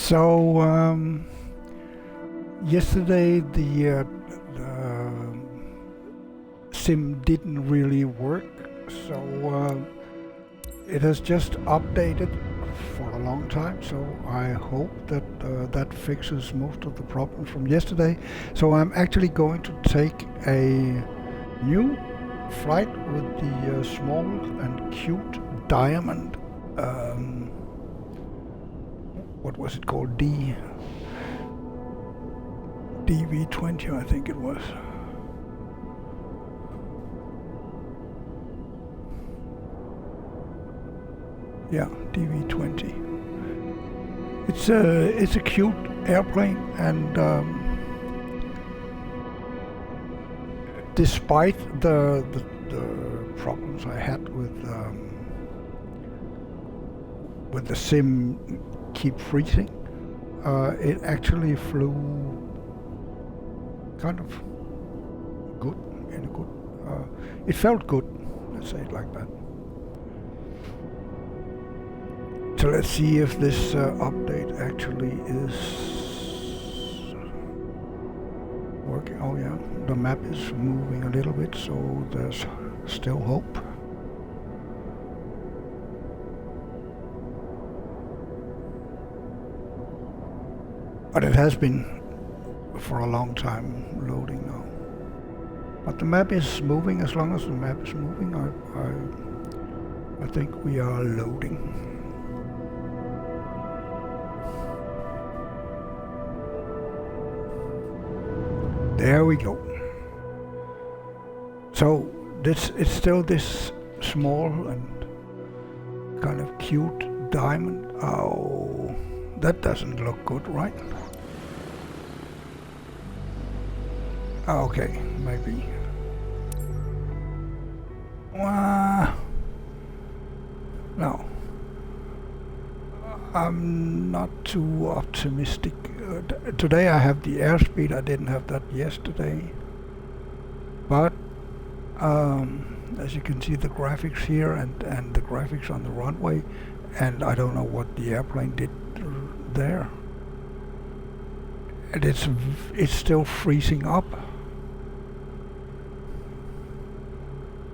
So yesterday the sim didn't really work, so it has just updated for a long time, so I hope that that fixes most of the problems from yesterday. So I'm actually going to take a new flight with the small and cute Diamond, what was it called, DV20 I think it was. Yeah, DV20. It's a cute airplane, and despite the problems I had with the sim keep freezing, it actually flew kind of good, in a good. It felt good. Let's say it like that. So let's see if this update actually is working. Oh yeah, the map is moving a little bit, so there's still hope. But it has been for a long time loading now. But the map is moving. As long as the map is moving, I think we are loading. There we go. So it's still this small and kind of cute Diamond. Oh, that doesn't look good, right? Okay, maybe. No, I'm not too optimistic. Today I have the airspeed. I didn't have that yesterday. But as you can see, the graphics here and the graphics on the runway, and I don't know what the airplane did there. And it's still freezing up.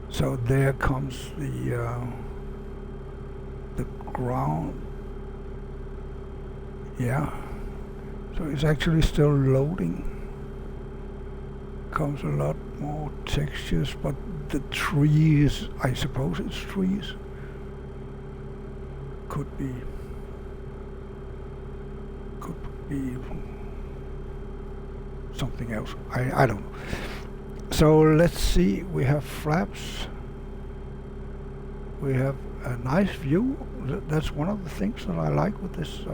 So there comes the ground. Yeah. So it's actually still loading. Comes a lot more textures, but the trees, I suppose it's trees. Could be something else. I don't know. So let's see, we have flaps. We have a nice view. That's one of the things that I like with this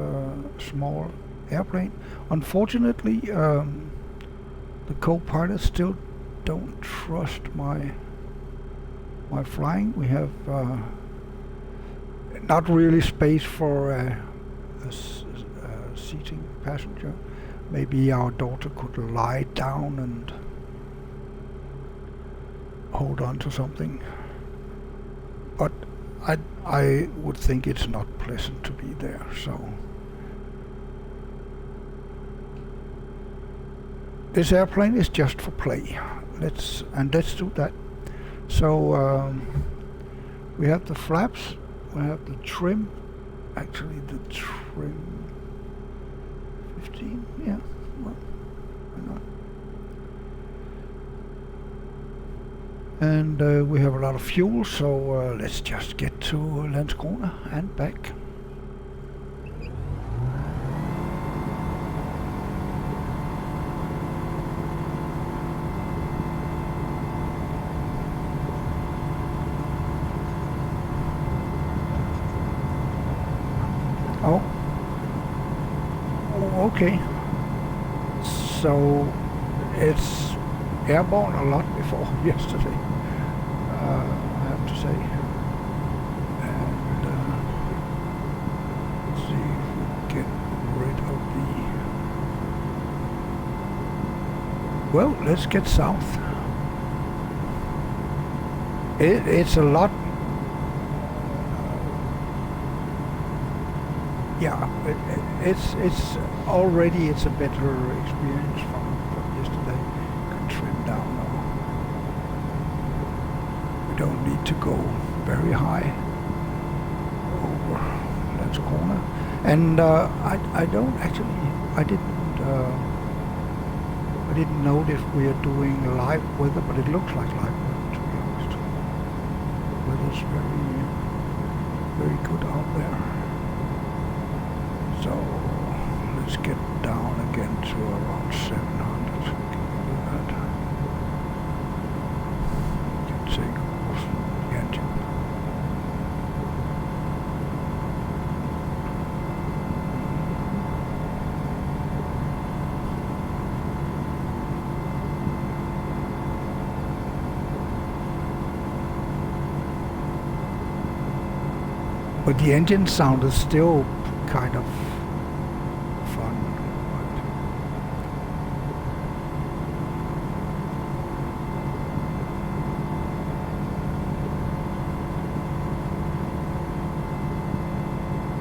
small airplane. Unfortunately, the co-pilots still don't trust my flying. We have not really space for a seating passenger. Maybe our daughter could lie down and hold on to something, but I would think it's not pleasant to be there. So this airplane is just for play. Let's do that. So we have the flaps, we have the trim. Actually, the trim 15. Yeah, well, why not? And we have a lot of fuel, so let's just get to Landskrona and back. Oh, okay. So it's airborne a lot before yesterday, I have to say. And let's see if we get rid of the... Well, let's get south. It's a lot. Yeah, it's already it's a better experience from yesterday. You can trim down now. We don't need to go very high over Landskrona, and I don't actually I didn't know if we are doing live weather, but it looks like live weather, to be honest. Weather's very good out there. So let's get down again to around 700. Can we do that? Can take off the engine. But the engine sound is still kind of fun.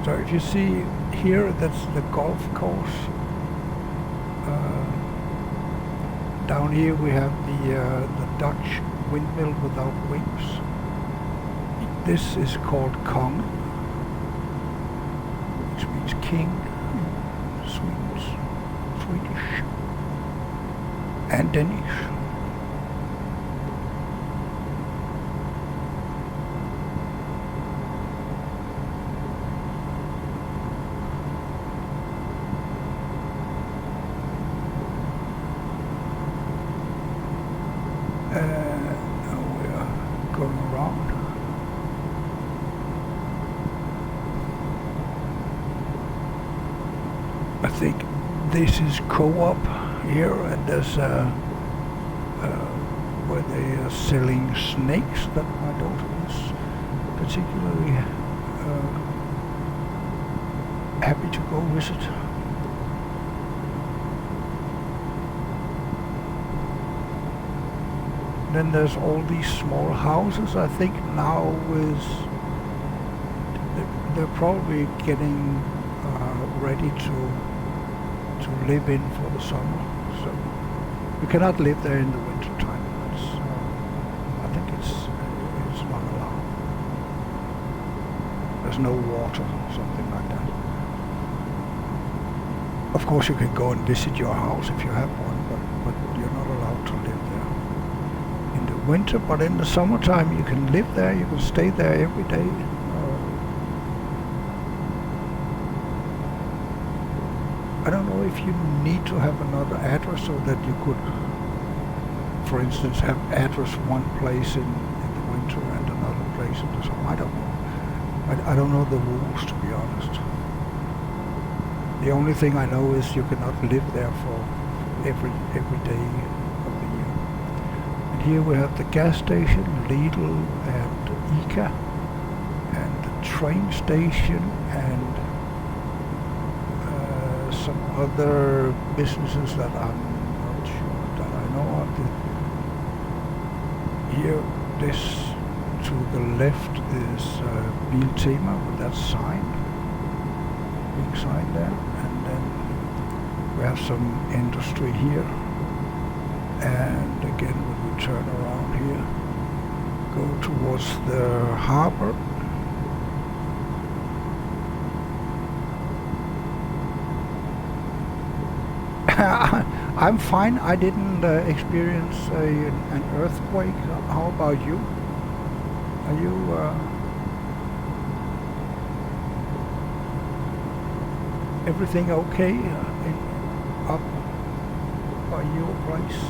So if you see here, that's the golf course. Down here we have the Dutch windmill without wings. This is called Kong, which means king in Swedish and Danish. Now we are going around. I think this is co-op here, and there's where they are selling snakes that my daughter is particularly happy to go visit. Then there's all these small houses. I think now they're probably getting ready to live in for the summer. So we cannot live there in the winter time. I think it's not allowed. There's no water, something like that. Of course, you can go and visit your house if you have one, but you're not allowed to live there in the winter. But in the summertime, you can live there. You can stay there every day. I don't know if you need to have another address so that you could, for instance, have address one place in the winter and another place in the summer. I don't know. I don't know the rules, to be honest. The only thing I know is you cannot live there for every day of the year. And here we have the gas station, Lidl and ICA, and the train station, and some other businesses that I'm not sure that I know of. Here, this to the left is Biltema with that sign, big sign there, and then we have some industry here. And again, when we turn around here, go towards the harbor. I'm fine. I didn't experience an earthquake. How about you? Are you everything okay up by your place?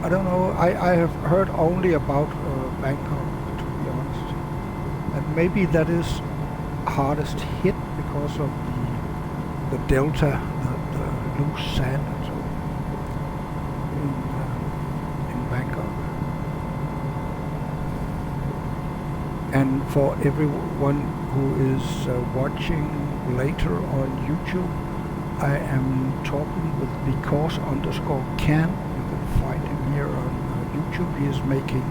I don't know. I have heard only about Bangkok, to be honest, and maybe that is hardest hit because of the delta, the loose sand and so in Bangkok. And for everyone who is watching later on YouTube, I am talking with Because_Can. You can find him here on YouTube. He is making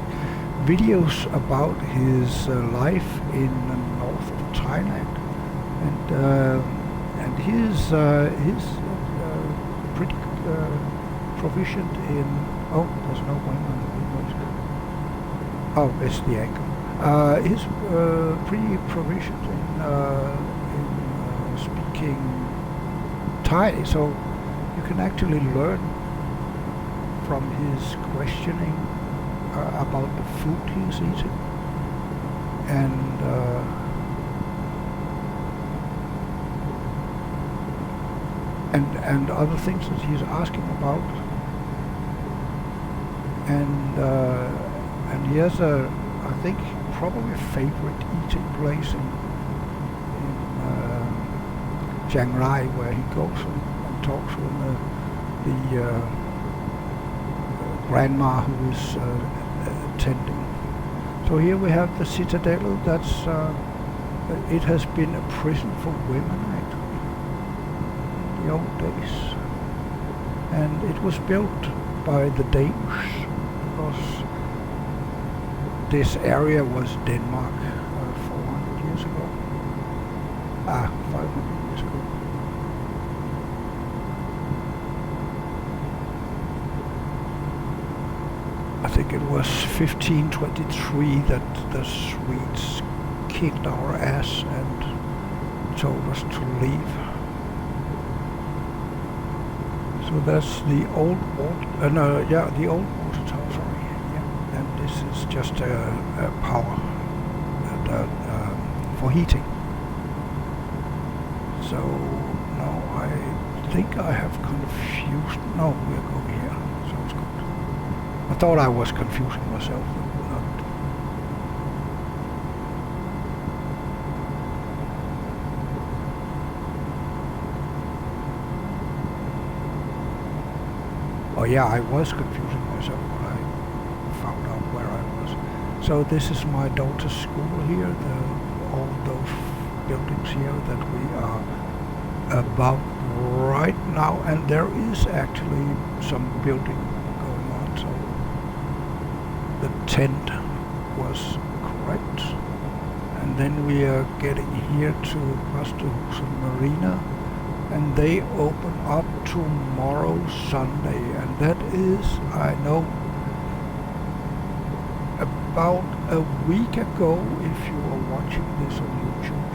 videos about his life in the north of Thailand. and he's pretty proficient in. Oh, there's no wing on the windows. Oh, it's the anchor. He's pretty proficient in speaking Thai, so you can actually learn from his questioning about the food he's eating, and other things that he's asking about, and he has I think probably a favorite eating place in Chiang Rai, where he goes and talks with the grandma who is attending. So here we have the citadel. That's it has been a prison for women actually in the old days, and it was built by the Danish because this area was Denmark 400 years ago. 500 years ago. I think it was 1523 that the Swedes kicked our ass and told us to leave. So that's the old water, the old water tower, sorry. Yeah. And this is just a power for heating. So now I think I have confused. No, we're going here. Sounds good. I thought I was confusing myself, but not. Oh yeah, I was confusing myself when I found out where I was. So this is my daughter's school here, all those buildings here that we are above right now, and there is actually some building going on, so the tent was correct. And then we are getting here to Pasterhusen Marina, and they open up tomorrow, Sunday, and that is, I know, about a week ago if you are watching this on YouTube.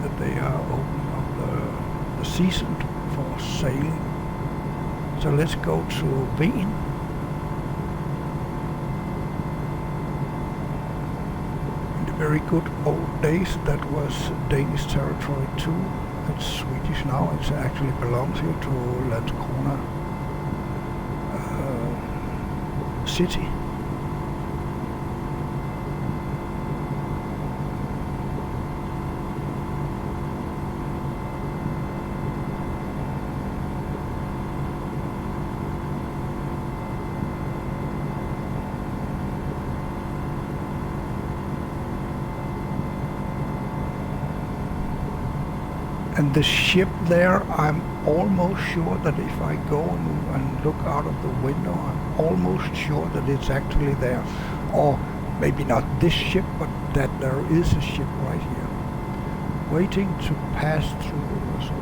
That they are opening up the season for sailing. So let's go to Wien. Very good old days, that was Danish territory too. It's Swedish now. It actually belongs here to Landskrona city. And the ship there, I'm almost sure that if I go and look out of the window, I'm almost sure that it's actually there. Or maybe not this ship, but that there is a ship right here, waiting to pass through the vessel.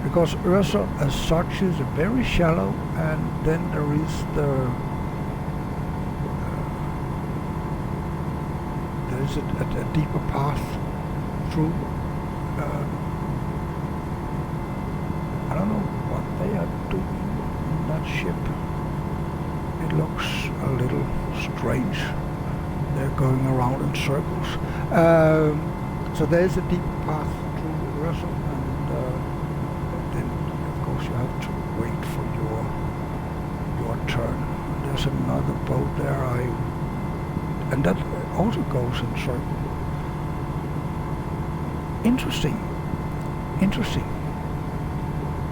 Because Øresund as such is very shallow, and then there is a deeper path through. I don't know what they are doing in that ship. It looks a little strange. They're going around in circles. So there's a deep path through Øresund, and then of course you have to wait for your turn. And there's another boat there. And that also goes in circle. Interesting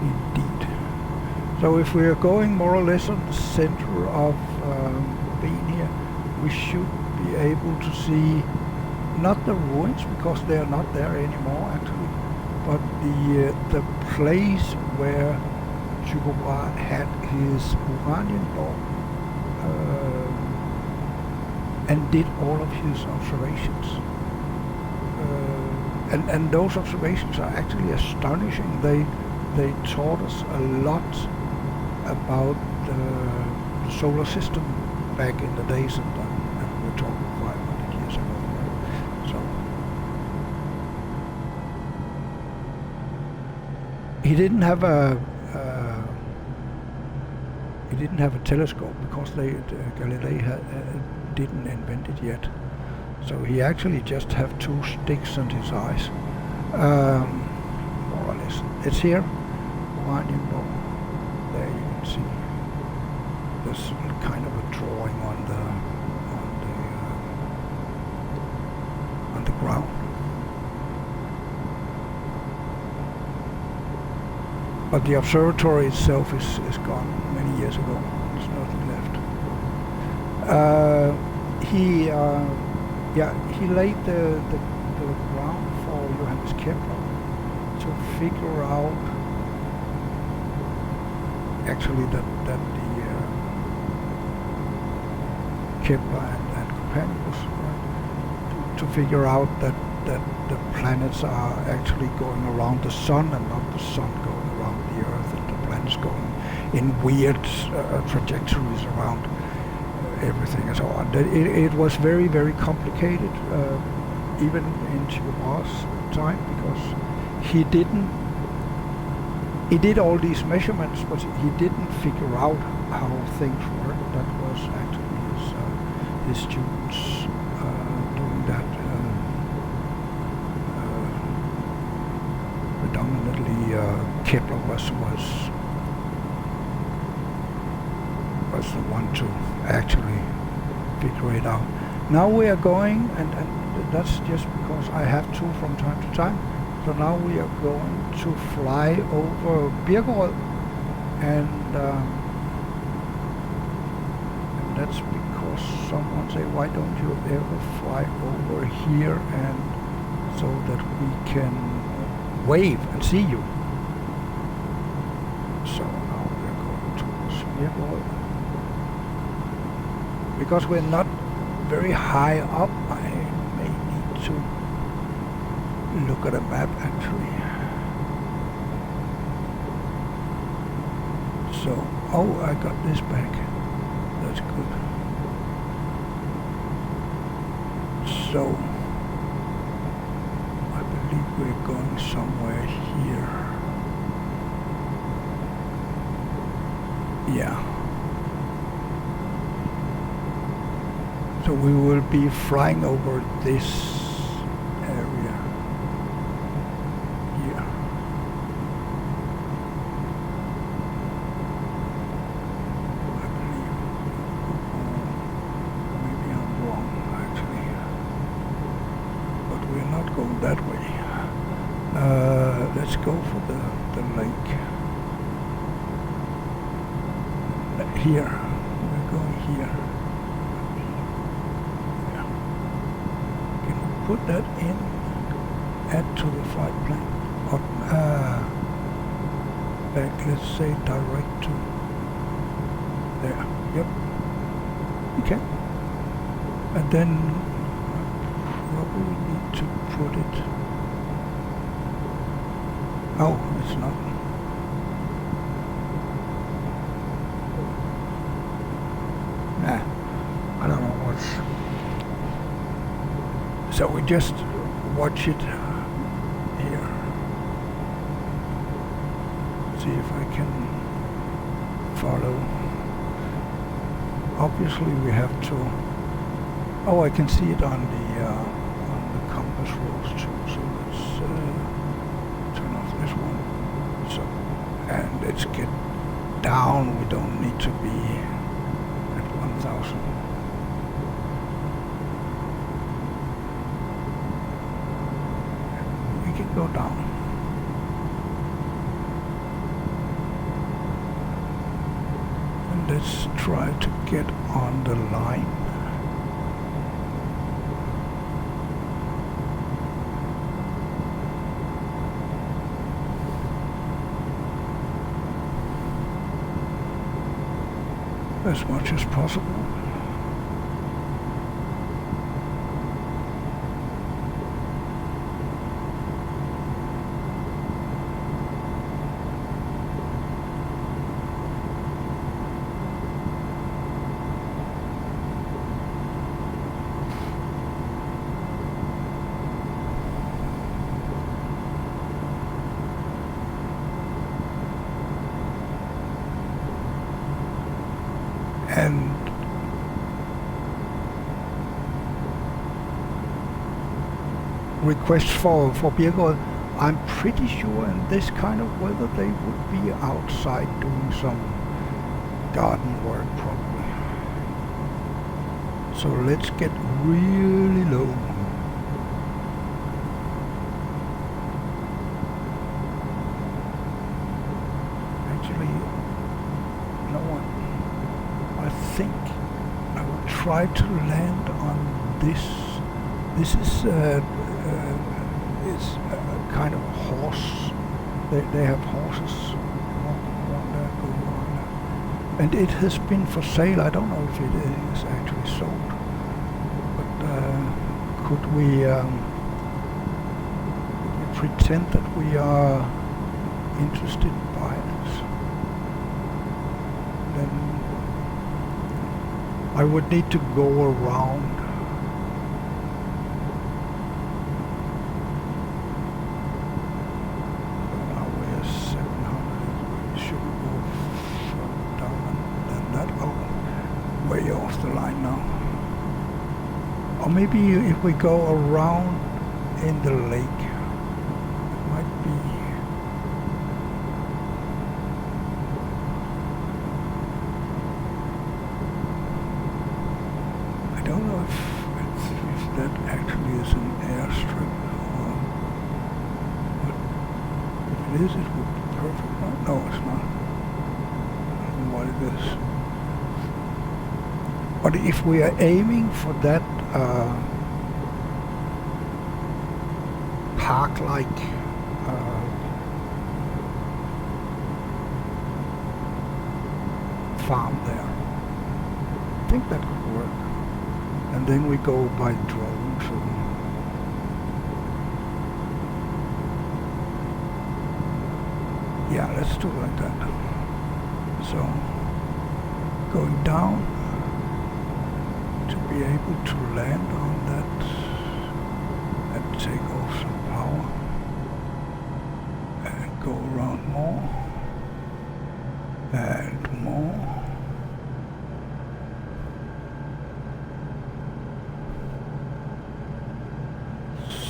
indeed. So if we are going more or less on the center of being here, we should be able to see not the ruins, because they are not there anymore actually, but the place where Tycho Brahe had his Uranienborg and did all of his observations. And those observations are actually astonishing. They taught us a lot about the solar system back in the days, and we're talking 500 years ago. So he didn't have a telescope because Galilei didn't invent it yet. So he actually just have 2 sticks on his eyes, more or less. It's here, Uranienborg. There you can see. There's kind of a drawing on the ground. But the observatory itself is gone many years ago. There's nothing left. He laid the ground for Johannes Kepler to figure out actually that the Kepler and Copernicus, to figure out that the planets are actually going around the sun and not the sun going around the earth, and the planets going in weird trajectories around everything and so on. It was very, very complicated, even in Tycho Brahe's time, because he did all these measurements, but he didn't figure out how things work. That was actually his students doing that. Predominantly, Kepler was the one to actually figure it out. Now we are going, and that's just because I have to from time to time. So now we are going to fly over Birkerød, and that's because someone say, why don't you ever fly over here, and so that we can wave and see you. So now we're going towards Birkerød. Because we're not very high up, I may need to look at a map actually. So, oh, I got this back. That's good. So, I believe we're going somewhere here. Yeah. So we will be flying over this area here. I believe. Maybe I'm wrong actually. But we're not going that way. Let's go for the lake. Here. We're going here. Put that in, add to the flight plan, or back, let's say direct to there, yep, okay, and then probably need to put it, oh, it's not, nah, I don't know what's. So we just watch it here. See if I can follow. Obviously we have to. Oh, I can see it on the compass rules too. So let's turn off this one. So, and let's get down. We don't need to be at 1,000. Go down. And let's try to get on the line. as much as possible. And requests for Birkerød. I'm pretty sure in this kind of weather they would be outside doing some garden work probably. So let's get really low. Actually, no one. I think I will try to land on this. This is it's a kind of horse. They have horses walking around there, going around there. And it has been for sale. I don't know if it is actually sold. But could we pretend that we are interested in buying it? Then I would need to go around. Now we're 700. We should go further down than that. Oh, way off the line now. Or maybe if we go around in the lake, it might be. I don't know if that actually is an airstrip, or but if it is, it would be perfect. No, it's not. I don't know what it is. But if we are aiming for that park-like farm there, I think that could work. And then we go by drone. So yeah, let's do it like that. So going down to be able to land on that and take off some power and go around more and more.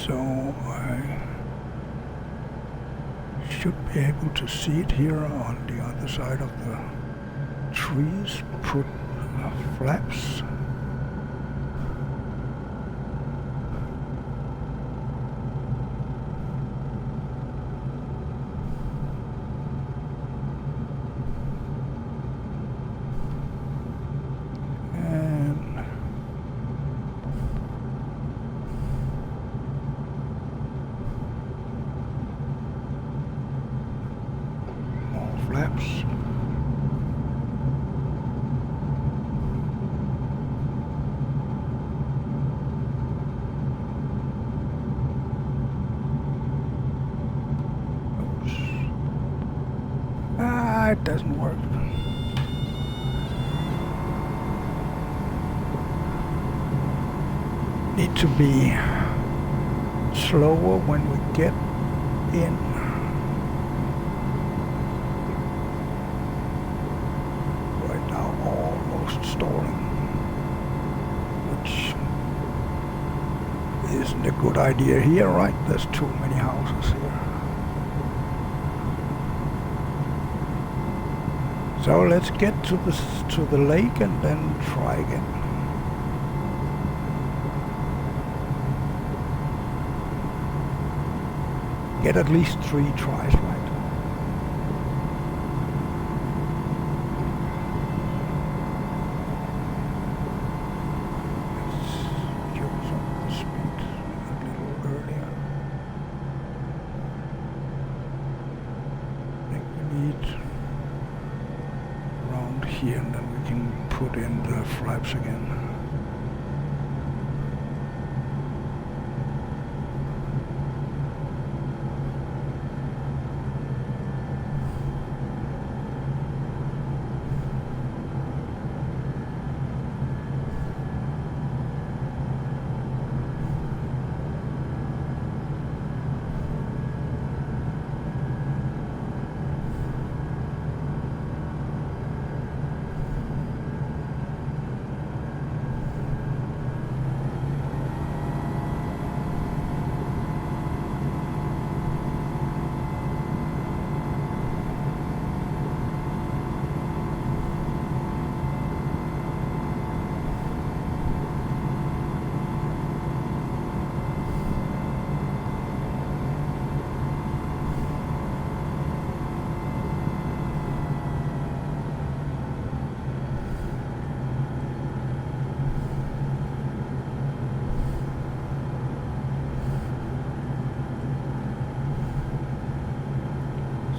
So I should be able to see it here on the other side of the trees. Put flaps. Flaps. Oops. It doesn't work. Need to be slower when we get in. Stalling, which isn't a good idea here, right? There's too many houses here. So let's get to the lake and then try again. Get at least 3 tries, right? Around here, and then we can put in the flaps again.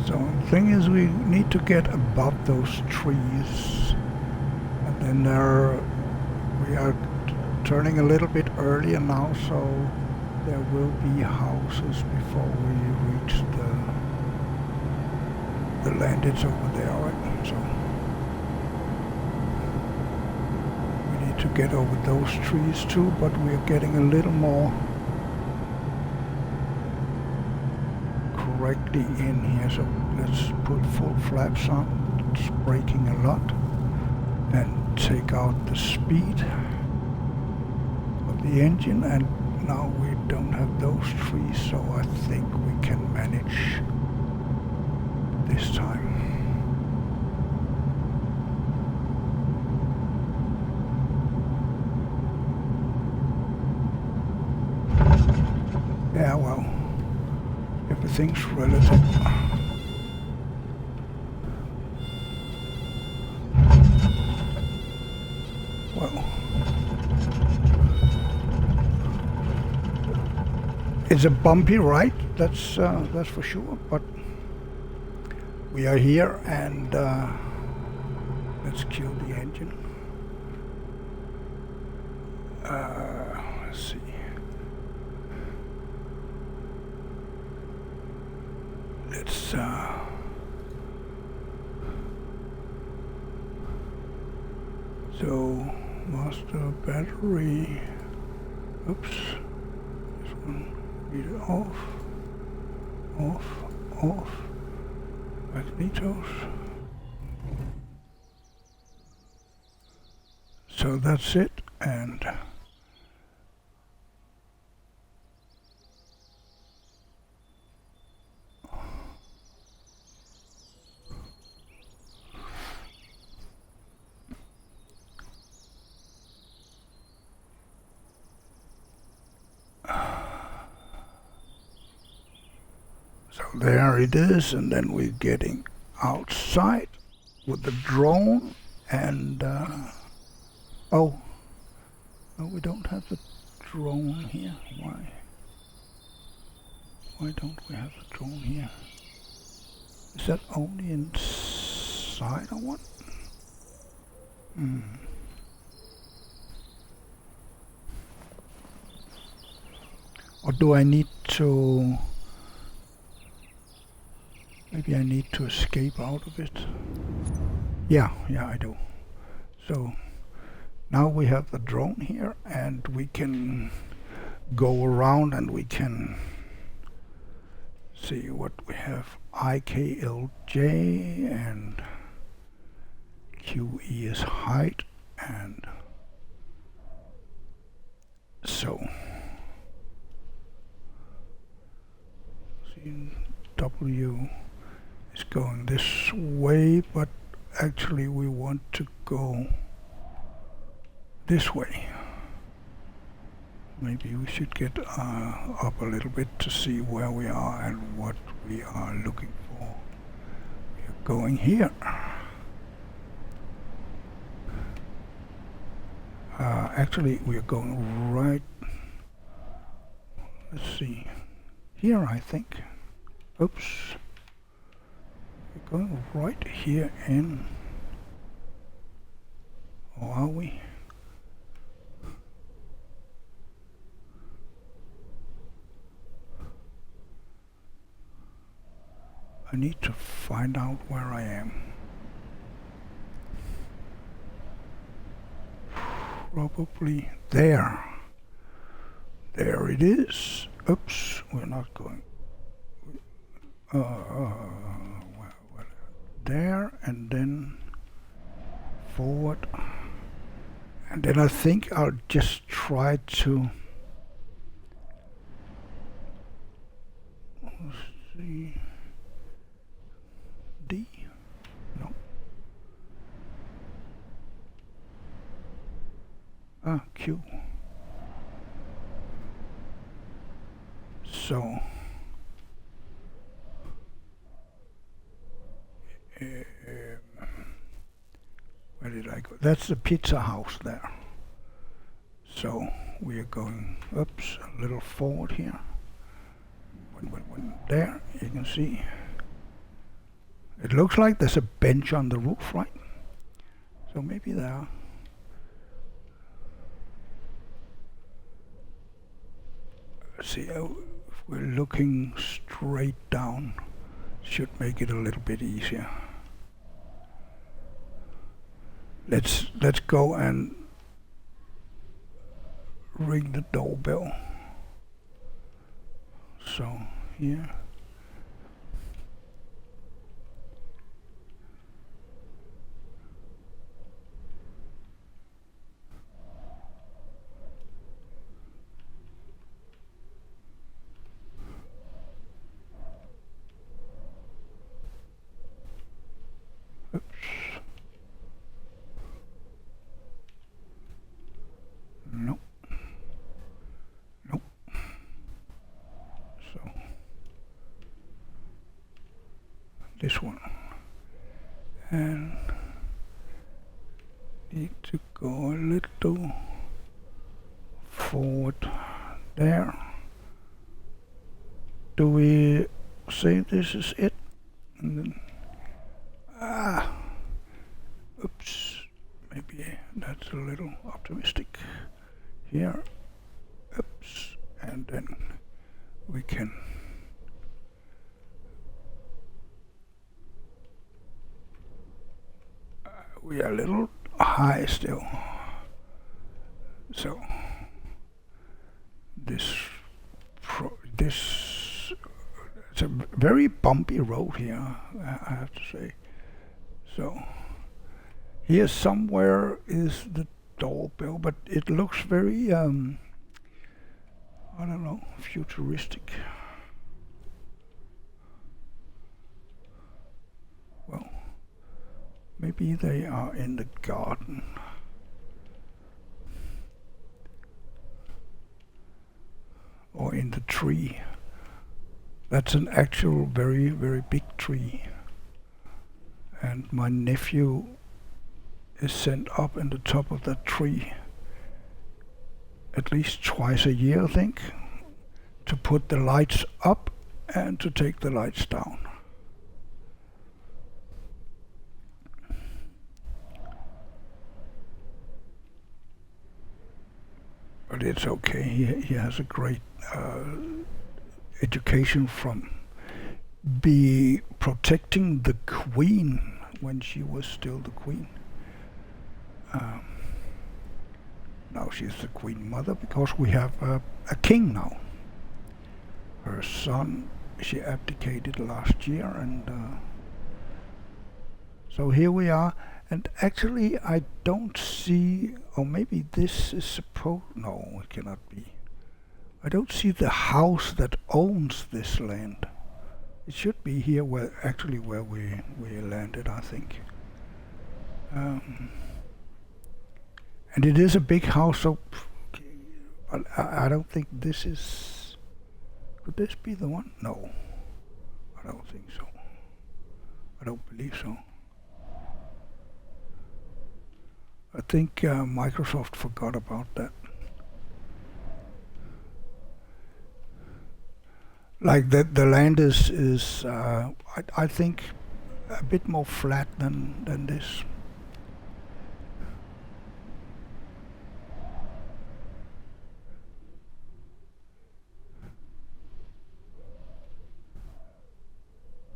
So the thing is, we need to get above those trees, and then we are turning a little bit earlier now, so there will be houses before we reach the land. It's over there, right? So we need to get over those trees too, but we are getting a little more correctly in here, so let's put full flaps on. It's braking a lot, and take out the speed of the engine, and now we don't have those trees, so I think we can manage this time. Yeah, well, everything's relative. Well, it's a bumpy ride, that's for sure, but we are here, and let's kill the engine. Let's see. Let's so master battery. Oops. This one. Read it off. Off. Magnetos. So that's it, and so there it is, and then we're getting outside with the drone, and oh, no, we don't have the drone here. Why don't we have the drone here? Is that only inside or what? Or do I need to... Maybe I need to escape out of it. Yeah, I do. So now we have the drone here, and we can go around and we can see what we have. IKLJ and QE is height, and so W is going this way, but actually we want to go this way. Maybe we should get up a little bit to see where we are and what we are looking for. We are going here. Actually, we are going right. Let's see. Here, I think. Oops. We're going right here in. Or are we? I need to find out where I am. Probably there. There it is. Oops, we're not going. Well, there and then forward. And then I think I'll just try to see. D? No. Q. So where did I go? That's the pizza house there. So we are going oops a little forward here. When there you can see it looks like there's a bench on the roof, right? So maybe there. See, if we're looking straight down, should make it a little bit easier. Let's go and ring the doorbell. So here. Nope. So this one, and need to go a little forward there. Do we say this is it? And then oops, maybe that's a little optimistic. Here, oops, and then we can we are a little high still, so this it's a very bumpy road here, I have to say. So here somewhere is the doorbell, but it looks very I don't know, futuristic. Well, maybe they are in the garden. Or in the tree. That's an actual very, very big tree. And my nephew is sent up in the top of that tree at least twice a year, I think, to put the lights up and to take the lights down. But it's okay, he has a great education from protecting the queen when she was still the queen. Now she's the queen mother because we have a king now. Her son, she abdicated last year, and so here we are. And actually I don't see, or maybe this is supposed, no, it cannot be. I don't see the house that owns this land. It should be here where we landed, I think. And it is a big house, so I don't think this is. Could this be the one? No, I don't think so. I don't believe so. I think Microsoft forgot about that. Like the land is I think a bit more flat than this.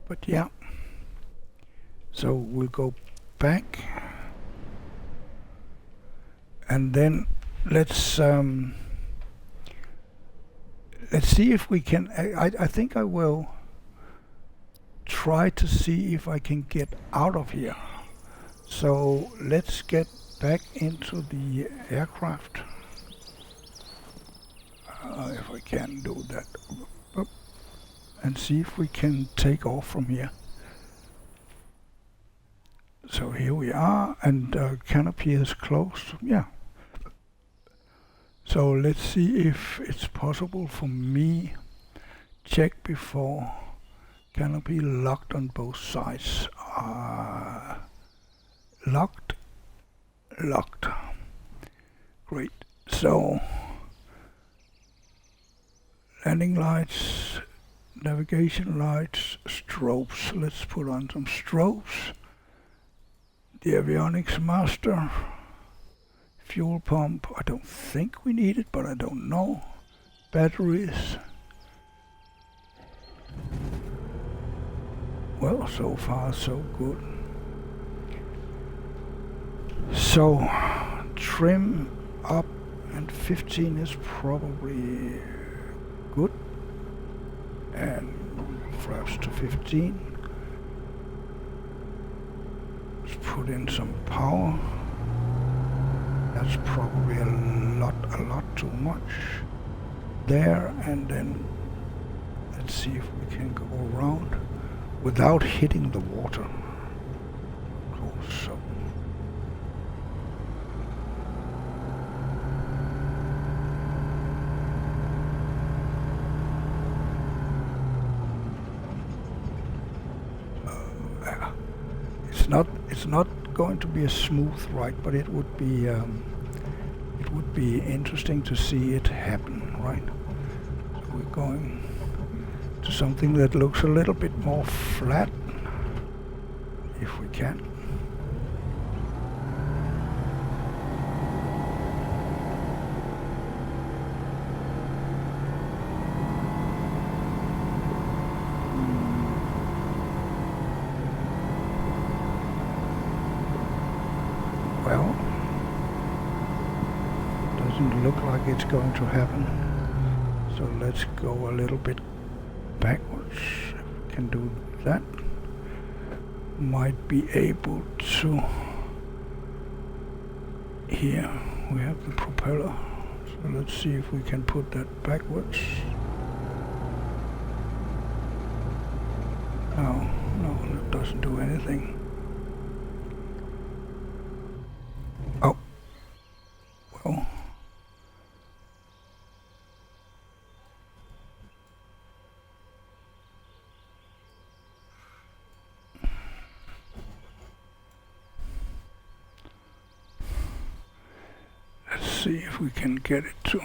But yeah, so we'll go back, and then let's see if we can. I think I will try to see if I can get out of here. So let's get back into the aircraft. If I can do that. And see if we can take off from here. So here we are, and canopy is closed. Yeah. So let's see if it's possible for me. Check before. Canopy locked on both sides. Locked. Locked. Great. So landing lights. Navigation lights, strobes. Let's put on some strobes. The avionics master. Fuel pump. I don't think we need it, but I don't know. Batteries. Well, so far so good. So, trim up, and 15 is probably good. And flaps to 15. Let's put in some power. That's probably a lot too much there. And then let's see if we can go around without hitting the water. Of course, so. It's not going to be a smooth ride, but it would be interesting to see it happen, right? So we're going to something that looks a little bit more flat, if we can. Well, doesn't look like it's going to happen. So let's go a little bit backwards. If we can do that, might be able to. Here we have the propeller. So let's see if we can put that backwards. No, it doesn't do anything. Oh, well. Let's see if we can get it to.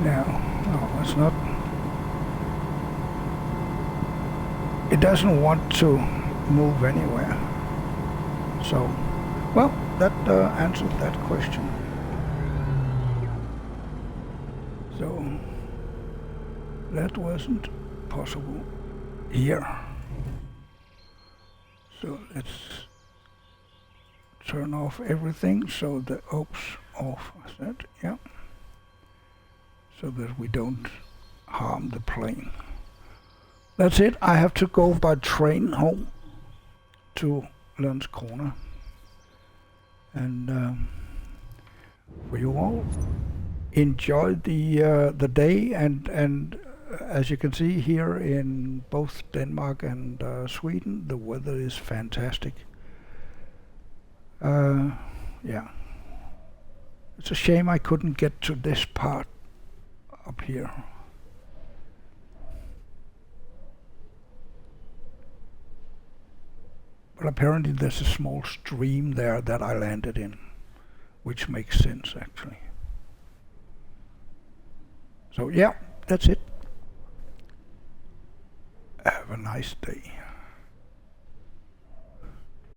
No, it's not. It doesn't want to move anywhere. So, well, that answered that question. So, that wasn't possible here. So let's turn off everything so the off, is that? Yeah. So that we don't harm the plane. That's it. I have to go by train home to Landskrona. And for you all, enjoy the day, and as you can see here in both Denmark and Sweden, the weather is fantastic. Yeah, it's a shame I couldn't get to this part up here. But apparently there's a small stream there that I landed in, which makes sense actually. So yeah, that's it. Have a nice day.